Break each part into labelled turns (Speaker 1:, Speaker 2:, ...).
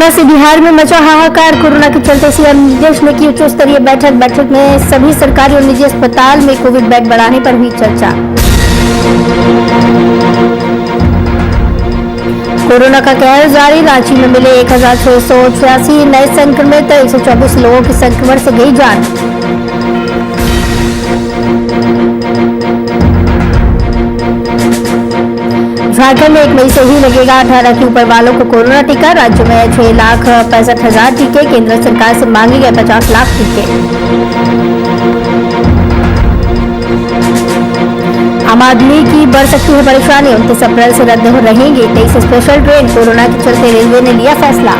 Speaker 1: Corona से बिहार में मचा हाहाकार। कोरोना के चलते सीएम नीतीश ने की उच्च स्तरीय बैठक में सभी सरकारी और निजी अस्पताल में कोविड बेड बढ़ाने पर हुई चर्चा। कोरोना का कहर जारी। रांची में मिले 1686 नए संक्रमित, 124 लोगों की संक्रमण से गई जान। झारखंड में 1 मई से ही लगेगा 18 के ऊपर वालों को कोरोना टीका। राज्य में 6,65,000 टीके, केंद्र सरकार से मांगे गए 50 लाख टीके। आम आदमी की बढ़ सकती है परेशानी। 29 अप्रैल से रद्द हो रहेंगी 23 स्पेशल ट्रेन। कोरोना के चलते रेलवे ने लिया फैसला।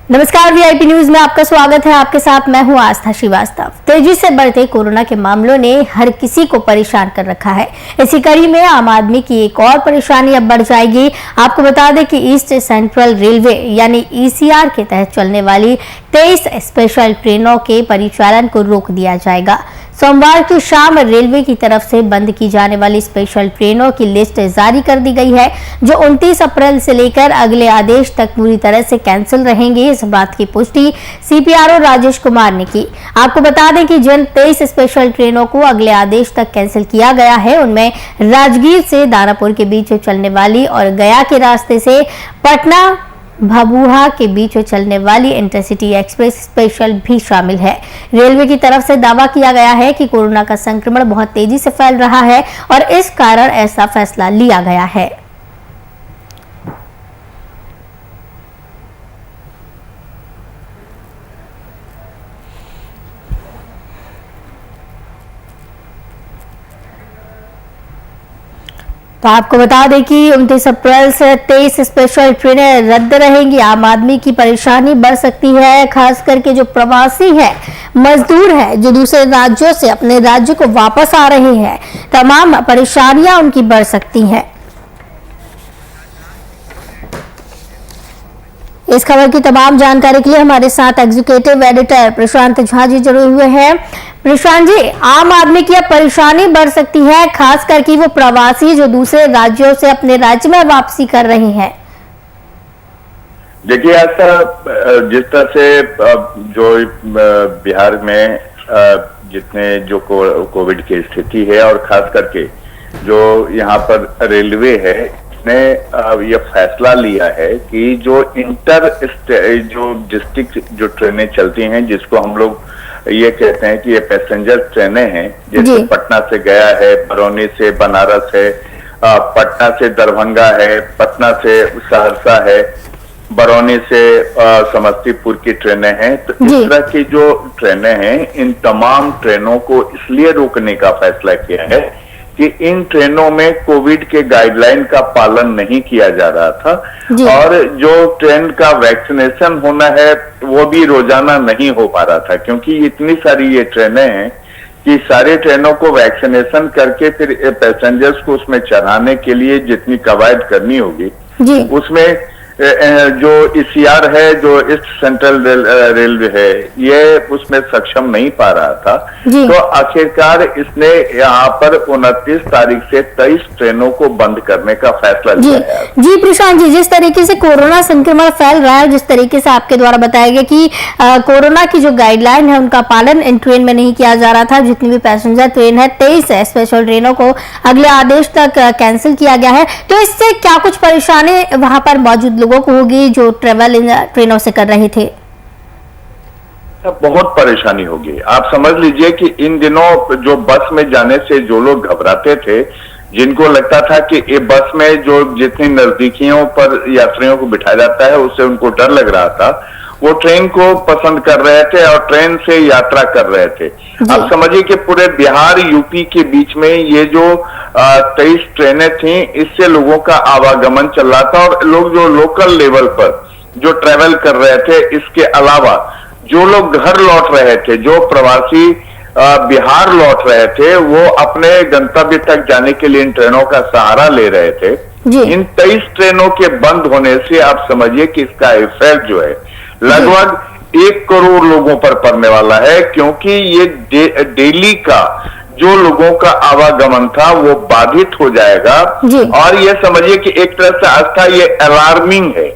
Speaker 1: नमस्कार, वीआईपी न्यूज में आपका स्वागत है। आपके साथ मैं हूं आस्था श्रीवास्तव। तेजी से बढ़ते कोरोना के मामलों ने हर किसी को परेशान कर रखा है। इसी कड़ी में आम आदमी की एक और परेशानी अब बढ़ जाएगी। आपको बता दें कि ईस्ट सेंट्रल रेलवे यानी ईसीआर के तहत चलने वाली 23 स्पेशल ट्रेनों के परिचालन को रोक दिया जाएगा। सोमवार की शाम रेलवे की तरफ से बंद की जाने वाली स्पेशल ट्रेनों की लिस्ट जारी कर दी गई है, जो 29 अप्रैल से लेकर अगले आदेश तक पूरी तरह से कैंसिल रहेंगी। इस बात की पुष्टि सीपीआरओ राजेश कुमार ने की। आपको बता दें कि जिन 23 स्पेशल ट्रेनों को अगले आदेश तक कैंसिल किया गया है, उनमें राजगीर से दानापुर के बीच चलने वाली और गया के रास्ते से पटना भभुआ के बीच चलने वाली इंटरसिटी एक्सप्रेस स्पेशल भी शामिल है। रेलवे की तरफ से दावा किया गया है कि कोरोना का संक्रमण बहुत तेजी से फैल रहा है और इस कारण ऐसा फैसला लिया गया है। तो आपको बता दें कि 29 अप्रैल से 23 स्पेशल ट्रेनें रद्द रहेंगी। आम आदमी की परेशानी बढ़ सकती है, खास करके जो प्रवासी है, मजदूर है, जो दूसरे राज्यों से अपने राज्य को वापस आ रहे हैं। तमाम परेशानियां उनकी बढ़ सकती हैं। इस खबर की तमाम जानकारी के लिए हमारे साथ एग्जीक्यूटिव एडिटर प्रशांत झा जी जुड़े हुए हैं। प्रशांत जी, आम आदमी की अब परेशानी बढ़ सकती है, खास करके वो प्रवासी जो दूसरे राज्यों से अपने राज्य में वापसी कर रहे हैं।
Speaker 2: देखिए, ऐसा जिस तरह से जो बिहार में जितने जो कोविड की स्थिति है और खास करके जो यहाँ पर रेलवे है ने यह फैसला लिया है कि जो जो डिस्ट्रिक्ट जो ट्रेनें चलती हैं, जिसको हम लोग ये कहते हैं कि ये पैसेंजर ट्रेनें हैं, जैसे पटना से गया है, बरौनी से बनारस है, पटना से दरभंगा है, पटना से सहरसा है, बरौनी से समस्तीपुर की ट्रेनें हैं। तो इस तरह की जो ट्रेनें हैं, इन तमाम ट्रेनों को इसलिए रोकने का फैसला किया है कि इन ट्रेनों में कोविड के गाइडलाइन का पालन नहीं किया जा रहा था और जो ट्रेन का वैक्सीनेशन होना है वो भी रोजाना नहीं हो पा रहा था, क्योंकि इतनी सारी ये ट्रेनें हैं कि सारे ट्रेनों को वैक्सीनेशन करके फिर पैसेंजर्स को उसमें चढ़ाने के लिए जितनी कवायद करनी होगी, उसमें जो ईसीआर है, जो ईस्ट सेंट्रल रेलवे है, ये उसमें सक्षम नहीं पा रहा था। तो आखिरकार इसने यहाँ पर 29 तारीख से 23 ट्रेनों को बंद करने का फैसला लिया है।
Speaker 1: जी प्रशांत जी, जिस तरीके से कोरोना संक्रमण फैल रहा है, जिस तरीके से आपके द्वारा बताया गया कि कोरोना की जो गाइडलाइन है उनका पालन इन ट्रेन में नहीं किया जा रहा था, जितनी भी पैसेंजर ट्रेन है 23 स्पेशल ट्रेनों को अगले आदेश तक कैंसिल किया गया है। तो इससे क्या कुछ परेशानी वहां पर मौजूद लोगों को होगी जो ट्रेवल इन ट्रेनों से कर रहे थे?
Speaker 2: बहुत परेशानी होगी। आप समझ लीजिए कि इन दिनों जो बस में जाने से जो लोग घबराते थे, जिनको लगता था कि ये बस में जो जितनी नजदीकियों पर यात्रियों को बिठाया जाता है उससे उनको डर लग रहा था, वो ट्रेन को पसंद कर रहे थे और ट्रेन से यात्रा कर रहे थे। अब समझिए कि पूरे बिहार यूपी के बीच में ये जो 23 ट्रेनें थी, इससे लोगों का आवागमन चल रहा था और लोग जो लोकल लेवल पर जो ट्रेवल कर रहे थे, इसके अलावा जो लोग घर लौट रहे थे, जो प्रवासी बिहार लौट रहे थे, वो अपने गंतव्य तक जाने के लिए इन ट्रेनों का सहारा ले रहे थे। इन 23 ट्रेनों के बंद होने से आप समझिए कि इसका इफेक्ट जो है लगभग 1 करोड़ लोगों पर पड़ने वाला है, क्योंकि ये डेली का जो लोगों का आवागमन था वो बाधित हो जाएगा। और ये समझिए कि एक तरह से आस्था ये अलार्मिंग है।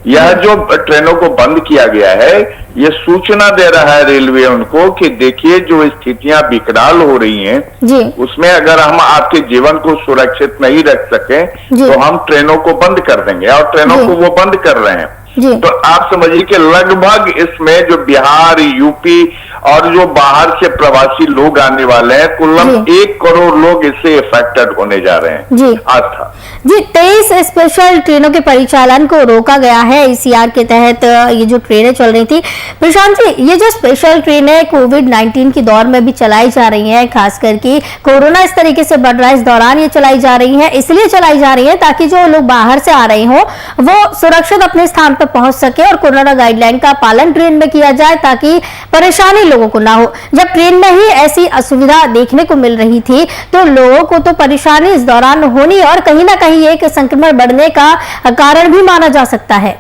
Speaker 2: यह जो ट्रेनों को बंद किया गया है ये सूचना दे रहा है रेलवे उनको कि देखिए जो स्थितियां विकराल हो रही हैं उसमें अगर हम आपके जीवन को सुरक्षित नहीं रख सके तो हम ट्रेनों को बंद कर देंगे, और ट्रेनों को वो बंद कर रहे हैं। तो आप समझिए कि लगभग इसमें जो बिहार, यूपी और जो बाहर से प्रवासी लोग आने वाले हैं, कुल 1 करोड़ लोग इससे इफेक्टेड होने जा रहे हैं। आस्था
Speaker 1: जी, 23 स्पेशल ट्रेनों के परिचालन को रोका गया है ईसीआर के तहत। ये जो ट्रेनें चल रही थी, प्रशांत जी, ये जो स्पेशल ट्रेनें कोविड-19 के दौर में भी चलाई जा रही हैं, खास करके कोरोना इस तरीके से बढ़ रहा है, इस दौरान ये चलाई जा रही है, इसलिए चलाई जा रही है ताकि जो लोग बाहर से आ रहे हो वो सुरक्षित अपने स्थान पर पहुंच सके और कोरोना गाइडलाइन का पालन ट्रेन में किया जाए ताकि परेशानी लोगों को ना हो। जब ट्रेन में ही ऐसी असुविधा देखने को मिल रही थी तो लोगों को तो परेशानी इस दौरान होनी और कहीं ना कहीं एक संक्रमण बढ़ने का कारण भी माना जा सकता है।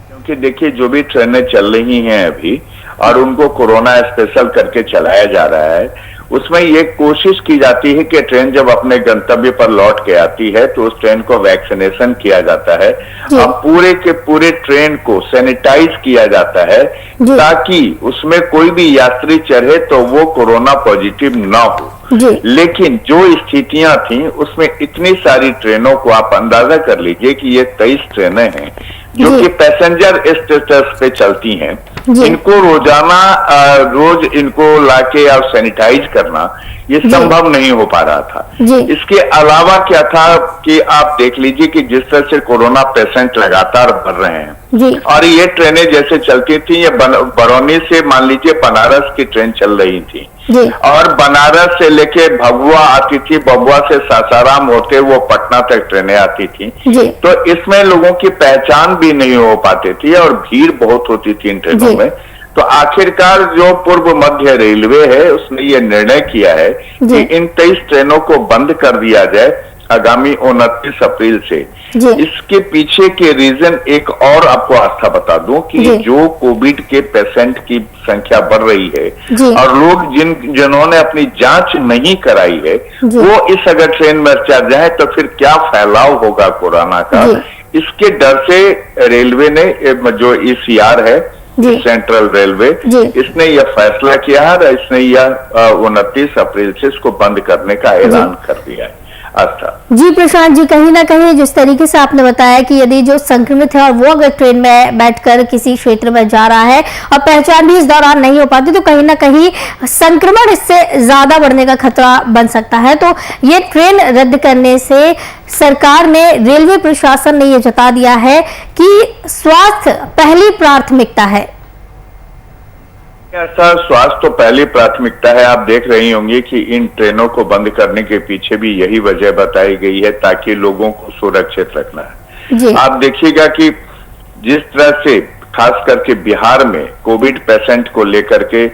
Speaker 2: क्योंकि देखिए जो भी ट्रेनें चल रही हैं अभी और उनको कोरोना स्पेशल करके चलाया जा रहा है, उसमें ये कोशिश की जाती है कि ट्रेन जब अपने गंतव्य पर लौट के आती है तो उस ट्रेन को वैक्सीनेशन किया जाता है और पूरे के पूरे ट्रेन को सैनिटाइज किया जाता है ताकि उसमें कोई भी यात्री चढ़े तो वो कोरोना पॉजिटिव ना हो। लेकिन जो स्थितियां थी उसमें इतनी सारी ट्रेनों को आप अंदाजा कर लीजिए कि ये 23 ट्रेनें हैं जो कि पैसेंजर स्टेटस पे चलती हैं। इनको रोजाना रोज इनको लाके और सैनिटाइज करना ये संभव नहीं हो पा रहा था। इसके अलावा क्या था कि आप देख लीजिए कि जिस तरह से कोरोना पेशेंट लगातार बढ़ रहे हैं और ये ट्रेनें जैसे चलती थी, ये बरौनी से मान लीजिए बनारस की ट्रेन चल रही थी और बनारस से लेके भभुआ आती थी, भभुआ से सासाराम होते वो पटना तक ट्रेनें आती थी। तो इसमें लोगों की पहचान भी नहीं हो पाती थी और भीड़ बहुत होती थी इन ट्रेनों में। तो आखिरकार जो पूर्व मध्य रेलवे है उसने ये निर्णय किया है कि इन 23 ट्रेनों को बंद कर दिया जाए आगामी 29 अप्रैल से। इसके पीछे के रीजन एक और आपको आस्था बता दूं कि जो कोविड के पेशेंट की संख्या बढ़ रही है और लोग जिन्होंने अपनी जांच नहीं कराई है वो इस अगर ट्रेन में चढ़ जाए तो फिर क्या फैलाव होगा कोरोना का, इसके डर से रेलवे ने जो ईसीआर है सेंट्रल रेलवे, इसने यह फैसला किया है और इसने यह 29 अप्रैल से इसको बंद करने का ऐलान कर दिया है। अच्छा
Speaker 1: जी प्रशांत जी, कहीं ना कहीं जिस तरीके से आपने बताया कि यदि जो संक्रमित है और वो अगर ट्रेन में बैठकर किसी क्षेत्र में जा रहा है और पहचान भी इस दौरान नहीं हो पाती तो कहीं ना कहीं संक्रमण इससे ज्यादा बढ़ने का खतरा बन सकता है। तो ये ट्रेन रद्द करने से सरकार ने, रेलवे प्रशासन ने ये जता दिया है कि स्वास्थ्य पहली प्राथमिकता है।
Speaker 2: ऐसा स्वास्थ्य तो पहली प्राथमिकता है। आप देख रही होंगी कि इन ट्रेनों को बंद करने के पीछे भी यही वजह बताई गई है ताकि लोगों को सुरक्षित रखना है। आप देखिएगा कि जिस तरह से खास करके बिहार में कोविड पेशेंट को लेकर के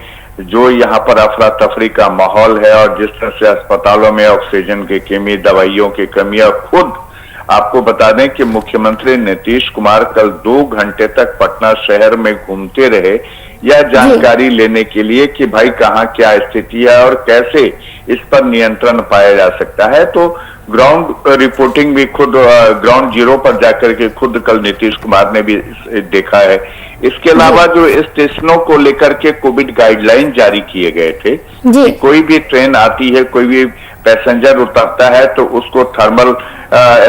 Speaker 2: जो यहाँ पर अफरा तफरी का माहौल है और जिस तरह से अस्पतालों में ऑक्सीजन की कमी, दवाइयों की कमी, और खुद आपको बता दें कि मुख्यमंत्री नीतीश कुमार कल 2 घंटे तक पटना शहर में घूमते रहे यह जानकारी लेने के लिए कि भाई कहाँ क्या स्थिति है और कैसे इस पर नियंत्रण पाया जा सकता है। तो ग्राउंड रिपोर्टिंग भी खुद ग्राउंड जीरो पर जाकर के खुद कल नीतीश कुमार ने भी देखा है। इसके अलावा जो स्टेशनों को लेकर के कोविड गाइडलाइन जारी किए गए थे कि कोई भी ट्रेन आती है, कोई भी पैसेंजर उतरता है तो उसको थर्मल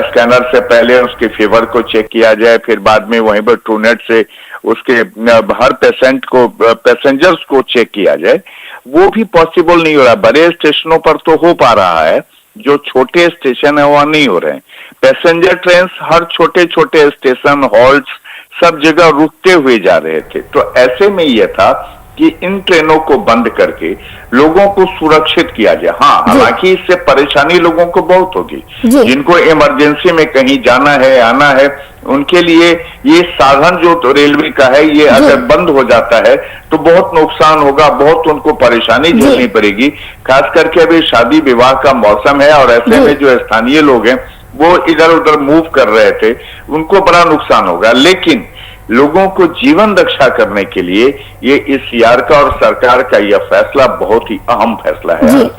Speaker 2: स्कैनर से पहले उसके फीवर को चेक किया जाए, फिर बाद में वहीं पर ट्रूनेट से उसके हर पैसेंजर्स को चेक किया जाए। वो भी पॉसिबल नहीं हो रहा। बड़े स्टेशनों पर तो हो पा रहा है, जो छोटे स्टेशन है वहां नहीं हो रहे हैं। पैसेंजर ट्रेन हर छोटे छोटे स्टेशन, हॉल्ट्स सब जगह रुकते हुए जा रहे थे। तो ऐसे में यह था कि इन ट्रेनों को बंद करके लोगों को सुरक्षित किया जाए। हाँ, हालांकि इससे परेशानी लोगों को बहुत होगी। जिनको इमरजेंसी में कहीं जाना है, आना है, उनके लिए ये साधन जो तो रेलवे का है ये अगर बंद हो जाता है तो बहुत नुकसान होगा, बहुत उनको परेशानी झेलनी पड़ेगी। खास करके अभी शादी विवाह का मौसम है और ऐसे में जो स्थानीय लोग हैं वो इधर उधर मूव कर रहे थे, उनको बड़ा नुकसान होगा। लेकिन लोगों को जीवन रक्षा करने के लिए ये इस यार का और सरकार का यह फैसला बहुत ही अहम फैसला है।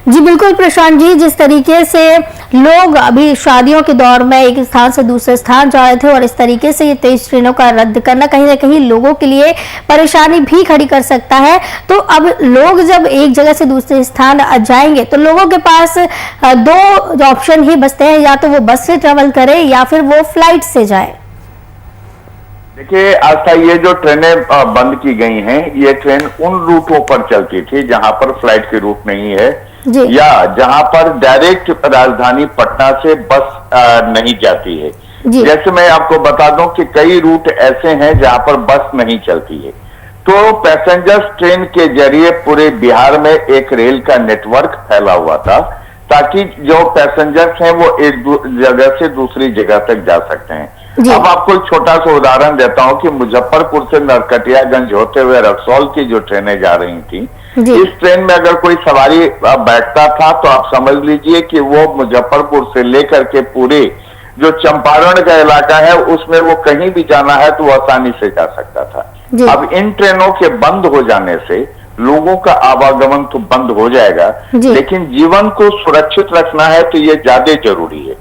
Speaker 1: जी बिल्कुल प्रशांत जी, जिस तरीके से लोग अभी शादियों के दौर में एक स्थान से दूसरे स्थान जा रहे थे और इस तरीके से ये 23 ट्रेनों का रद्द करना कहीं ना कहीं लोगों के लिए परेशानी भी खड़ी कर सकता है। तो अब लोग जब एक जगह से दूसरे स्थान जाएंगे तो लोगों के पास दो ऑप्शन ही बचते हैं, या तो वो बस से ट्रेवल करें या फिर वो फ्लाइट से जाए।
Speaker 2: देखिए आस्था, ये जो ट्रेनें बंद की गई हैं, ये ट्रेन उन रूटों पर चलती थी जहां पर फ्लाइट के रूट नहीं है या जहां पर डायरेक्ट राजधानी पटना से बस नहीं जाती है। जैसे मैं आपको बता दूं कि कई रूट ऐसे हैं जहां पर बस नहीं चलती है, तो पैसेंजर्स ट्रेन के जरिए पूरे बिहार में एक रेल का नेटवर्क फैला हुआ था ताकि जो पैसेंजर्स हैं वो एक जगह से दूसरी जगह तक जा सकते हैं। अब आपको एक छोटा सा उदाहरण देता हूं कि मुजफ्फरपुर से नरकटियागंज होते हुए रक्सौल की जो ट्रेनें जा रही थी, इस ट्रेन में अगर कोई सवारी बैठता था तो आप समझ लीजिए कि वो मुजफ्फरपुर से लेकर के पूरे जो चंपारण का इलाका है उसमें वो कहीं भी जाना है तो वो आसानी से जा सकता था। अब इन ट्रेनों के बंद हो जाने से लोगों का आवागमन तो बंद हो जाएगा, लेकिन जीवन को सुरक्षित रखना है तो ये ज्यादा जरूरी है।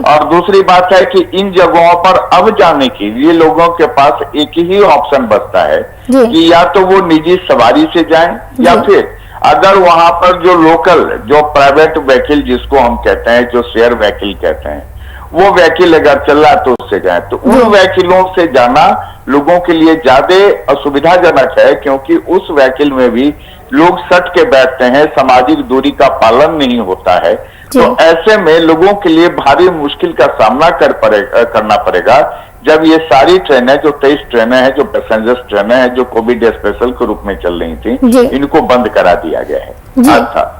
Speaker 2: और दूसरी बात है कि इन जगहों पर अब जाने के लिए लोगों के पास एक ही ऑप्शन बचता है कि या तो वो निजी सवारी से जाएं या फिर अगर वहां पर जो लोकल जो प्राइवेट व्हीकल जिसको हम कहते हैं, जो शेयर व्हीकल कहते हैं, वो व्हीकल अगर चल रहा है तो उससे जाए। तो उन व्हीकलों से जाना लोगों के लिए ज्यादा असुविधाजनक है, क्योंकि उस व्हीकल में भी लोग सट के बैठते हैं, सामाजिक दूरी का पालन नहीं होता है। तो ऐसे में लोगों के लिए भारी मुश्किल का सामना करना पड़ेगा जब ये सारी ट्रेनें, जो 23 ट्रेनें हैं, जो पैसेंजर्स ट्रेनें हैं, जो कोविड स्पेशल के रूप में चल रही थी, इनको बंद करा दिया गया है। अच्छा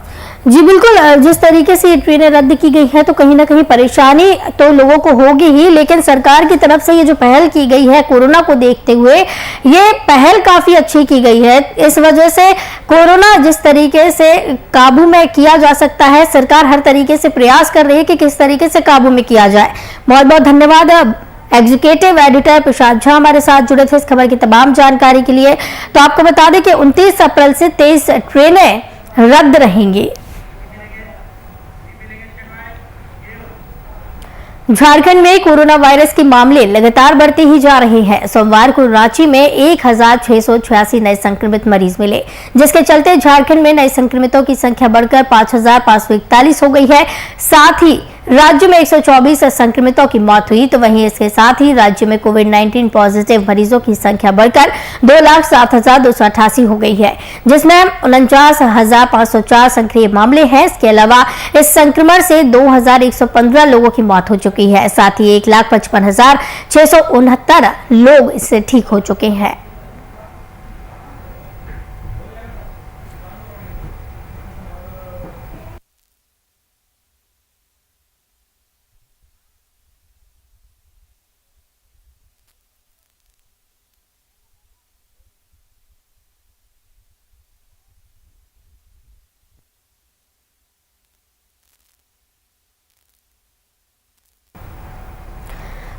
Speaker 1: जी बिल्कुल, जिस तरीके से ये ट्रेनें रद्द की गई है तो कहीं ना कहीं परेशानी तो लोगों को होगी ही, लेकिन सरकार की तरफ से ये जो पहल की गई है कोरोना को देखते हुए, ये पहल काफी अच्छी की गई है। इस वजह से कोरोना जिस तरीके से काबू में किया जा सकता है, सरकार हर तरीके से प्रयास कर रही है कि किस तरीके से काबू में किया जाए। बहुत बहुत धन्यवाद एग्जीक्यूटिव एडिटर प्रशांत झा हमारे साथ जुड़े थे इस खबर की तमाम जानकारी के लिए। तो आपको बता दें कि 29 अप्रैल से 23 ट्रेनें रद्द रहेंगी। झारखंड में कोरोना वायरस के मामले लगातार बढ़ते ही जा रहे हैं। सोमवार को रांची में 1686 नए संक्रमित मरीज मिले, जिसके चलते झारखंड में नए संक्रमितों की संख्या बढ़कर 5541 हो गई है। साथ ही राज्य में 124 संक्रमितों की मौत हुई। तो वहीं इसके साथ ही राज्य में कोविड-19 पॉजिटिव मरीजों की संख्या बढ़कर 2,07,288 हो गई है, जिसमें 49,504 सक्रिय मामले हैं। इसके अलावा इस संक्रमण से 2,115 लोगों की मौत हो चुकी है। साथ ही 1,55,669 लोग इससे ठीक हो चुके हैं।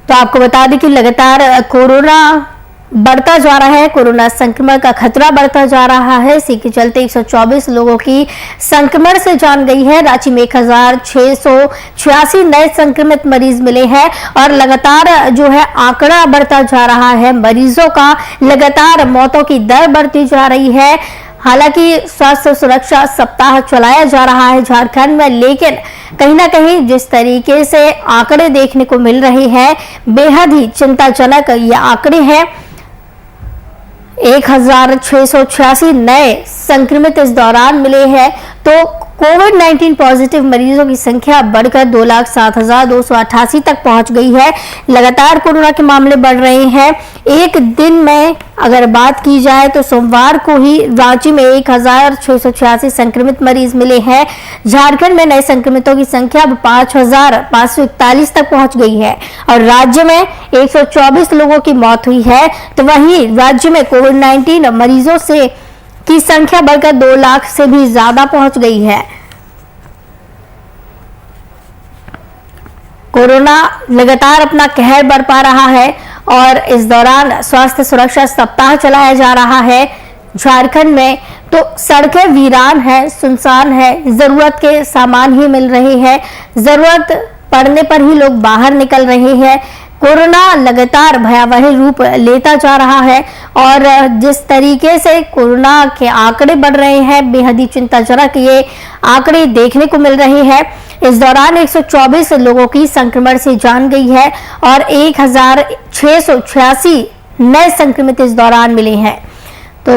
Speaker 1: तो आपको बता दें कि लगातार कोरोना बढ़ता जा रहा है, कोरोना संक्रमण का खतरा बढ़ता जा रहा है। इसी के चलते 124 लोगों की संक्रमण से जान गई है। रांची में 1686 नए संक्रमित मरीज मिले हैं और लगातार जो है आंकड़ा बढ़ता जा रहा है मरीजों का, लगातार मौतों की दर बढ़ती जा रही है। हालांकि स्वास्थ्य सुरक्षा सप्ताह चलाया जा रहा है झारखंड में, लेकिन कहीं ना कहीं जिस तरीके से आंकड़े देखने को मिल रहे हैं, बेहद ही चिंताजनक ये आंकड़े हैं। 1686 नए संक्रमित इस दौरान मिले हैं। तो कोविड-19 पॉजिटिव मरीजों की संख्या बढ़कर 2,07,288 तक पहुंच गई है। लगातार कोरोना के मामले बढ़ रहे हैं। एक दिन में अगर बात की जाए तो सोमवार को ही रांची में 1686 संक्रमित मरीज मिले हैं। झारखंड में नए संक्रमितों की संख्या अब 5,541 तक पहुंच गई है और राज्य में 124 लोगों की मौत हुई है। तो वहीं राज्य में कोविड-19 मरीजों से की संख्या बढ़कर 2 लाख से भी ज्यादा पहुंच गई है। कोरोना लगातार अपना कहर बरपा रहा है और इस दौरान स्वास्थ्य सुरक्षा सप्ताह चलाया जा रहा है झारखंड में। तो सड़कें वीरान है, सुनसान है, जरूरत के सामान ही मिल रहे हैं, जरूरत पड़ने पर ही लोग बाहर निकल रहे हैं। कोरोना लगातार भयावह रूप लेता जा रहा है और जिस तरीके से कोरोना के आंकड़े बढ़ रहे हैं, बेहद ही चिंताजनक ये आंकड़े देखने को मिल रहे हैं। इस दौरान 124 लोगों की संक्रमण से जान गई है और 1686 नए संक्रमित इस दौरान मिले हैं। तो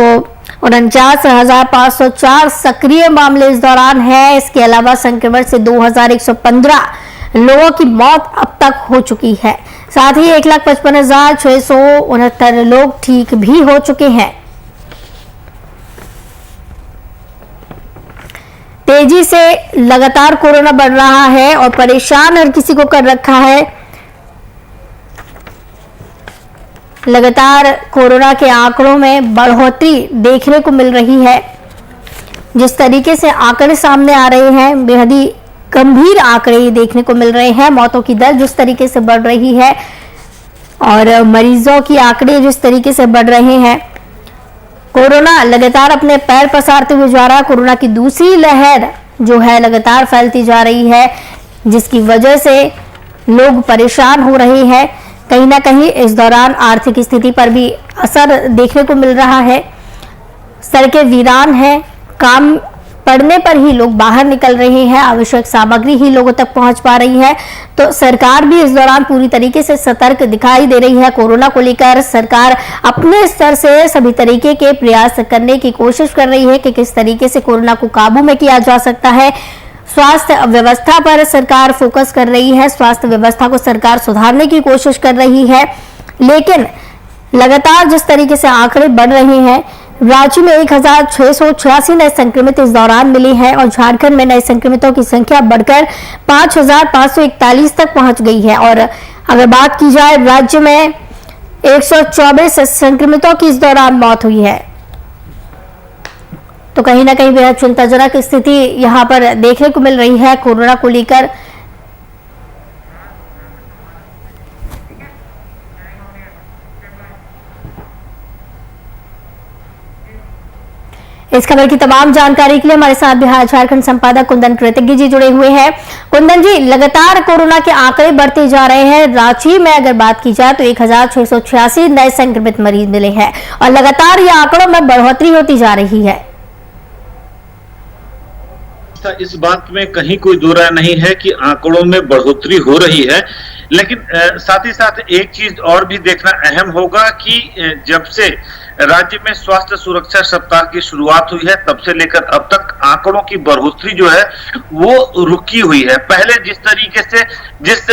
Speaker 1: 49,504 सक्रिय मामले इस दौरान है। इसके अलावा संक्रमण से 2,115 लोगों की मौत अब तक हो चुकी है। साथ ही 1,55,669 लोग ठीक भी हो चुके हैं। तेजी से लगातार कोरोना बढ़ रहा है और परेशान हर किसी को कर रखा है। लगातार कोरोना के आंकड़ों में बढ़ोतरी देखने को मिल रही है। जिस तरीके से आंकड़े सामने आ रहे हैं, बेहद ही गंभीर आंकड़े देखने को मिल रहे हैं। मौतों की दर जिस तरीके से बढ़ रही है और मरीजों की आंकड़े जिस तरीके से बढ़ रहे हैं, कोरोना लगातार अपने पैर पसारते हुए जा रहा है। कोरोना की दूसरी लहर जो है लगातार फैलती जा रही है, जिसकी वजह से लोग परेशान हो रहे हैं। कहीं ना कहीं इस दौरान आर्थिक स्थिति पर भी असर देखने को मिल रहा है। सड़कें वीरान हैं, काम पड़ने पर ही लोग बाहर निकल रहे हैं, आवश्यक सामग्री ही लोगों तक पहुंच पा रही है। तो सरकार भी इस दौरान पूरी तरीके से सतर्क दिखाई दे रही है। कोरोना को लेकर सरकार अपने स्तर से सभी तरीके के प्रयास करने की कोशिश कर रही है कि किस तरीके से कोरोना को काबू में किया जा सकता है। स्वास्थ्य व्यवस्था पर सरकार फोकस कर रही है, स्वास्थ्य व्यवस्था को सरकार सुधारने की कोशिश कर रही है। लेकिन लगातार जिस तरीके से आंकड़े बढ़ रहे हैं, राज्य में 1,686 नए संक्रमित इस दौरान मिले हैं और झारखंड में नए संक्रमितों की संख्या बढ़कर 5,541 तक पहुंच गई है। और अगर बात की जाए, राज्य में 124 संक्रमितों की इस दौरान मौत हुई है। तो कहीं ना कहीं बेहद चिंताजनक स्थिति यहां पर देखने को मिल रही है कोरोना को लेकर। इस खबर की तमाम जानकारी के लिए हमारे साथ बिहार झारखंड संपादक कुंदन कृतज्ञ जी जुड़े हुए हैं। कुंदन जी, लगातार कोरोना के आंकड़े बढ़ते जा रहे हैं। रांची में अगर बात की जाए तो 1,686 नए संक्रमित मरीज मिले हैं और लगातार ये आंकड़ों में बढ़ोतरी होती जा रही है।
Speaker 3: इस बात में कहीं कोई दो राय नहीं है कि आंकड़ों में बढ़ोतरी हो रही है, लेकिन साथ ही साथ एक चीज और भी देखना अहम होगा कि जब से राज्य में स्वास्थ्य सुरक्षा सप्ताह की शुरुआत हुई है, तब से लेकर अब तक आंकड़ों की बढ़ोतरी जो है वो रुकी हुई है। पहले जिस तरीके से जिस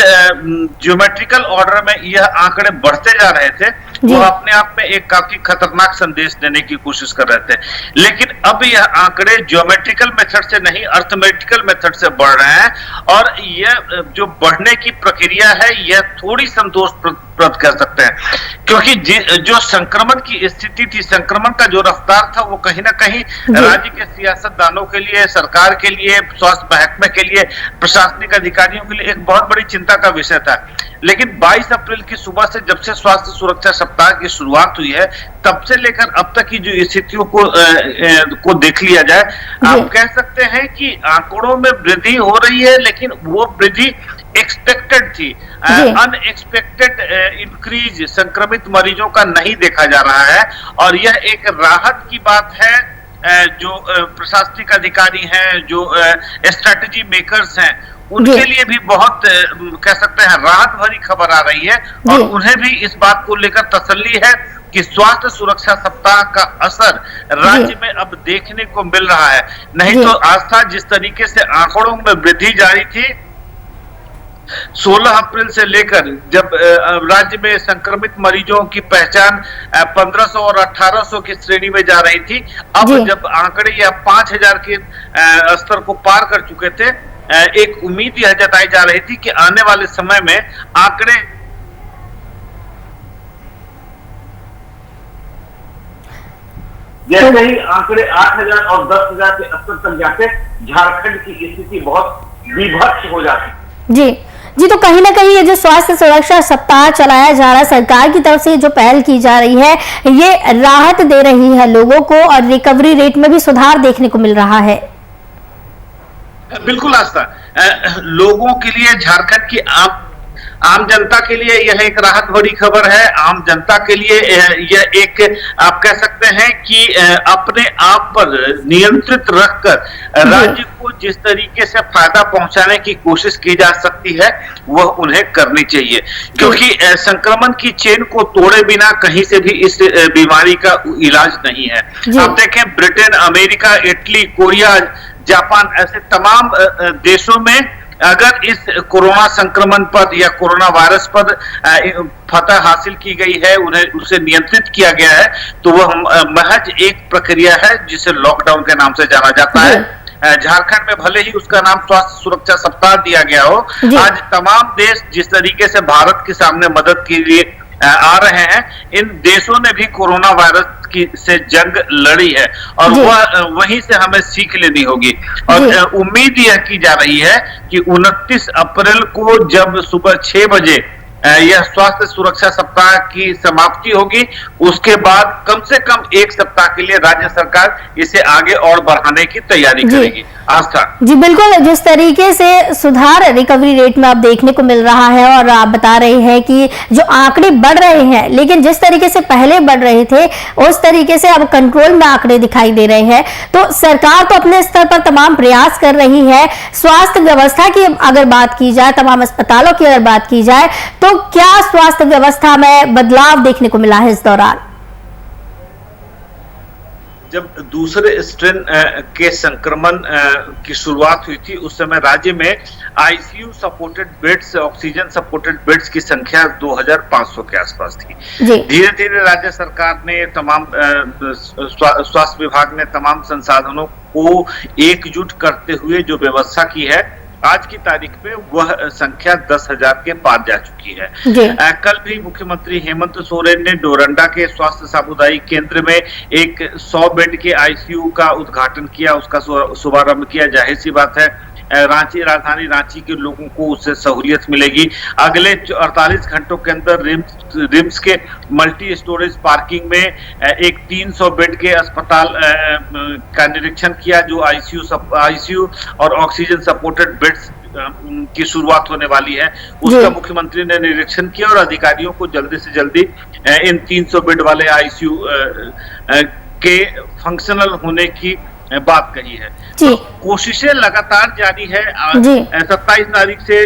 Speaker 3: ज्योमेट्रिकल ऑर्डर में यह आंकड़े बढ़ते जा रहे थे, वो अपने आप में एक काफी खतरनाक संदेश देने की कोशिश कर रहे थे। लेकिन अब यह आंकड़े ज्योमेट्रिकल मेथड से नहीं, अर्थमेटिकल मेथड से बढ़ रहे हैं और यह जो बढ़ने की प्रक्रिया है, यह थोड़ी संतोषप्रद कह सकते हैं, क्योंकि जो संक्रमण की स्थिति थी, संक्रमण का जो रफ्तार था, वो कहीं ना कहीं राज्य के सियासतदानों के लिए, सरकार के लिए, स्वास्थ्य महकमे के लिए, प्रशासनिक अधिकारियों के लिए एक बहुत बड़ी चिंता का विषय था। लेकिन 22 अप्रैल की सुबह से जब से स्वास्थ्य सुरक्षा सप्ताह की शुरुआत हुई है, तब से लेकर अब तक की जो स्थितियों को देख लिया जाए, आप कह सकते हैं कि आंकड़ों में वृद्धि हो रही है, लेकिन वो वृद्धि एक्सपेक्टेड थी। अनएक्सपेक्टेड इंक्रीज संक्रमित मरीजों का नहीं देखा जा रहा है और यह एक राहत की बात है। जो प्रशासनिक अधिकारी हैं, जो स्ट्रेटेजी मेकर्स हैं, उनके लिए भी बहुत कह सकते हैं राहत भरी खबर आ रही है और उन्हें भी इस बात को लेकर तसल्ली है कि स्वास्थ्य सुरक्षा सप्ताह का असर राज्य में अब देखने को मिल रहा है। नहीं तो आस्था जिस तरीके से आंकड़ों में वृद्धि जारी थी, 16 अप्रैल से लेकर जब राज्य में संक्रमित मरीजों की पहचान 1500 और 1800 की श्रेणी में जा रही थी, अब जब आंकड़े या 5000 के स्तर को पार कर चुके थे, एक उम्मीद यह जताई जा रही थी कि आने वाले समय में आंकड़े जैसे ही आंकड़े 8000 और 10,000 के स्तर तक जाते, झारखंड की स्थिति बहुत विभत्स हो जाती।
Speaker 1: जी, जी, तो कहीं ना कहीं ये जो स्वास्थ्य सुरक्षा सप्ताह चलाया जा रहा है, सरकार की तरफ से जो पहल की जा रही है, ये राहत दे रही है लोगों को और रिकवरी रेट में भी सुधार देखने को मिल रहा है।
Speaker 3: बिल्कुल आस्था, लोगों के लिए, झारखंड की आम जनता के लिए यह एक राहत भरी खबर है। आम जनता के लिए यह एक, आप कह सकते हैं कि अपने आप पर नियंत्रित रखकर राज्य को जिस तरीके से फायदा पहुंचाने की कोशिश की जा सकती है वह उन्हें करनी चाहिए, क्योंकि संक्रमण की चेन को तोड़े बिना कहीं से भी इस बीमारी का इलाज नहीं है। आप देखें, Britain, America, Italy, Korea, Japan, ऐसे तमाम देशों में अगर इस कोरोना संक्रमण पर या कोरोना वायरस पर फतह हासिल की गई है, उन्हें उसे नियंत्रित किया गया है, तो वह महज एक प्रक्रिया है जिसे लॉकडाउन के नाम से जाना जाता है। झारखंड में भले ही उसका नाम स्वास्थ्य सुरक्षा सप्ताह दिया गया हो, आज तमाम देश जिस तरीके से भारत के सामने मदद के लिए आ रहे हैं, इन देशों ने भी कोरोना वायरस की से जंग लड़ी है और वह वहीं से हमें सीख लेनी होगी। और उम्मीद यह की जा रही है कि 29 अप्रैल को जब सुबह 6 बजे यह स्वास्थ्य सुरक्षा सप्ताह की समाप्ति होगी, उसके बाद कम से कम एक सप्ताह के लिए राज्य सरकार इसे आगे और बढ़ाने की तैयारी करेगी। आस्था
Speaker 1: जी, बिल्कुल, जिस तरीके से सुधार रिकवरी रेट में अब देखने को मिल रहा है और आप बता रहे हैं कि जो आंकड़े बढ़ रहे हैं, लेकिन जिस तरीके से पहले बढ़ रहे थे उस तरीके से अब कंट्रोल में आंकड़े दिखाई दे रहे हैं, तो सरकार तो अपने स्तर पर तमाम प्रयास कर रही है। स्वास्थ्य व्यवस्था की अगर बात की जाए, तमाम अस्पतालों की अगर बात की जाए, तो क्या स्वास्थ्य व्यवस्था में बदलाव देखने को मिला है इस दौरान?
Speaker 3: जब दूसरे स्ट्रेन के संक्रमण की शुरुआत हुई थी, उस समय राज्य में ICU supported beds, oxygen supported beds की संख्या 2500 के आसपास थी। धीरे धीरे राज्य सरकार ने, तमाम स्वास्थ्य विभाग ने तमाम संसाधनों को एकजुट करते हुए जो व्यवस्था की है, आज की तारीख में वह संख्या 10,000 के पार जा चुकी है। कल भी मुख्यमंत्री हेमंत सोरेन ने डोरंडा के स्वास्थ्य सामुदायिक केंद्र में एक 100 बेड के आईसीयू का उद्घाटन किया, उसका शुभारंभ किया। जाहिर सी बात है, राजधानी रांची के लोगों को उससे सहूलियत मिलेगी। अगले 48 घंटों के अंदर रिम्स के मल्टी स्टोरेज पार्किंग में एक 300 बेड के अस्पताल का निरीक्षण किया, जो आईसीयू और ऑक्सीजन सपोर्टेड बेड्स की शुरुआत होने वाली है, उसका मुख्यमंत्री ने निरीक्षण किया और अधिकारियों को जल्दी से जल्दी इन 300 बेड वाले आईसीयू के फंक्शनल होने की बात कही है। तो कोशिशें लगातार जारी है। 27 तारीख से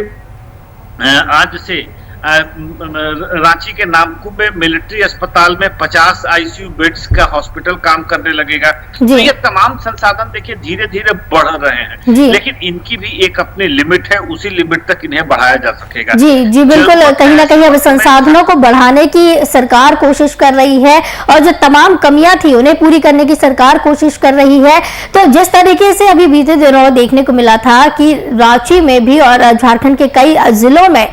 Speaker 3: आज से रांची के नामकुम में मिलिट्री अस्पताल में 50 आईसीयू बेड्स का हॉस्पिटल काम करने लगेगा। तो ये तमाम संसाधन देखिए धीरे धीरे बढ़ रहे हैं, लेकिन इनकी भी एक अपनी लिमिट है, उसी लिमिट तक इन्हें बढ़ाया जा सकेगा।
Speaker 1: जी बिल्कुल, कहीं ना कहीं अब संसाधनों को बढ़ाने की सरकार कोशिश कर रही है और जो तमाम कमियां थी उन्हें पूरी करने की सरकार कोशिश कर रही है। तो जिस तरीके से अभी बीते दिनों देखने को मिला था कि रांची में भी और झारखंड के कई जिलों में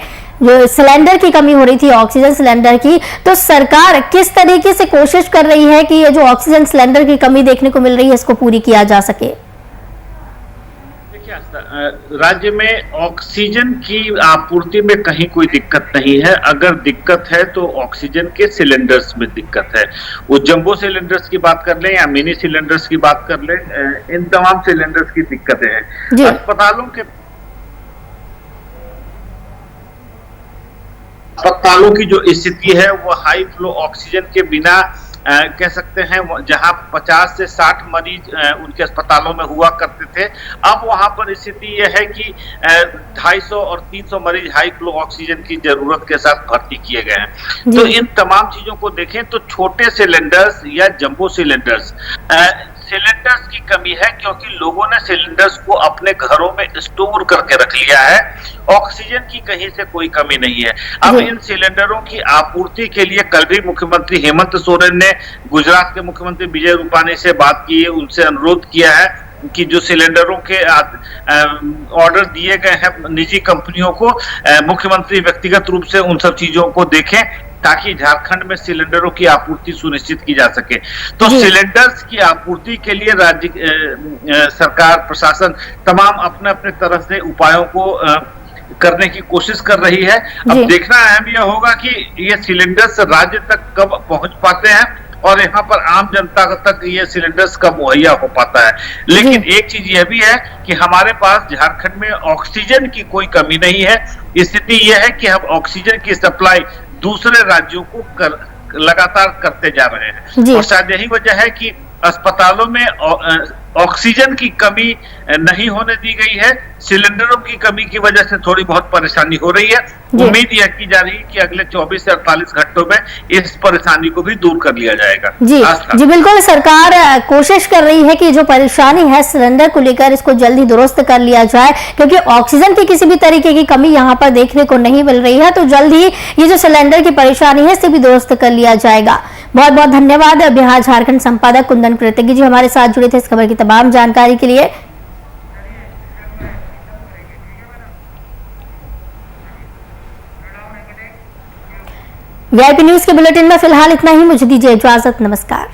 Speaker 1: जो सिलेंडर की कमी हो रही थी, ऑक्सीजन सिलेंडर की, तो सरकार किस तरीके से कोशिश कर रही है कि ये जो ऑक्सीजन सिलेंडर की कमी देखने को मिल रही है इसको पूरी किया जा सके?
Speaker 3: देखिए, राज्य में ऑक्सीजन की आपूर्ति में कहीं कोई दिक्कत नहीं है। अगर दिक्कत है तो ऑक्सीजन के सिलेंडर्स में दिक्कत है। वो जंबो सिलेंडर्स की बात कर लें या मिनी सिलेंडर्स की बात कर लें, इन तमाम सिलेंडर्स की दिक्कतें हैं। अस्पतालों की जो स्थिति है वो हाई फ्लो ऑक्सीजन के बिना कह सकते हैं, जहां 50 से 60 मरीज उनके अस्पतालों में हुआ करते थे, अब वहां पर स्थिति यह है कि 250 और 300 मरीज हाई फ्लो ऑक्सीजन की जरूरत के साथ भर्ती किए गए हैं। तो इन तमाम चीजों को देखें तो छोटे सिलेंडर्स या जंबो सिलेंडर्स की कमी है, क्योंकि लोगों ने सिलेंडर्स को अपने घरों में स्टोर करके रख लिया है। ऑक्सीजन की कहीं से कोई कमी नहीं है। अब इन सिलेंडरों की आपूर्ति के लिए कल भी मुख्यमंत्री हेमंत सोरेन ने गुजरात के मुख्यमंत्री विजय रूपानी से बात की है, उनसे अनुरोध किया है कि जो सिलेंडरों के ऑर्डर दिए गए हैं निजी कंपनियों को, मुख्यमंत्री व्यक्तिगत रूप से उन सब चीजों को देखें ताकि झारखंड में सिलेंडरों की आपूर्ति सुनिश्चित की जा सके। तो सिलेंडर्स की आपूर्ति के लिए राज्य सरकार, प्रशासन तमाम अपने अपने तरफ से उपायों को करने की कोशिश कर रही है। अब
Speaker 1: जी।
Speaker 3: देखना अहम यह होगा कि ये सिलेंडर्स राज्य तक कब पहुंच पाते हैं और यहाँ पर आम जनता तक ये सिलेंडर्स कब मुहैया हो पाता है। लेकिन एक चीज यह भी है कि हमारे पास झारखंड में ऑक्सीजन की कोई कमी नहीं है। स्थिति यह है कि हम ऑक्सीजन की सप्लाई दूसरे राज्यों को लगातार करते जा रहे हैं और शायद यही वजह है कि अस्पतालों में ऑक्सीजन की कमी नहीं होने दी गई है। सिलेंडरों की कमी की वजह से थोड़ी बहुत परेशानी हो रही है। उम्मीद यह की जा रही है कि अगले 24 से 48 घंटों में इस परेशानी को भी दूर कर लिया जाएगा।
Speaker 1: जी बिल्कुल, सरकार कोशिश कर रही है कि जो परेशानी है सिलेंडर को लेकर इसको जल्दी दुरुस्त कर लिया जाए, क्योंकि ऑक्सीजन की किसी भी तरीके की कमी यहाँ पर देखने को नहीं मिल रही है। तो जल्द ही ये जो सिलेंडर की परेशानी है इसे भी दुरुस्त कर लिया जाएगा। बहुत बहुत धन्यवाद बिहार झारखंड संपादक कुंदन कृतज्ञ जी हमारे साथ जुड़े थे इस खबर की तमाम जानकारी के लिए। वीआईपी न्यूज के बुलेटिन में फिलहाल इतना ही। मुझे दीजिए इजाजत, नमस्कार।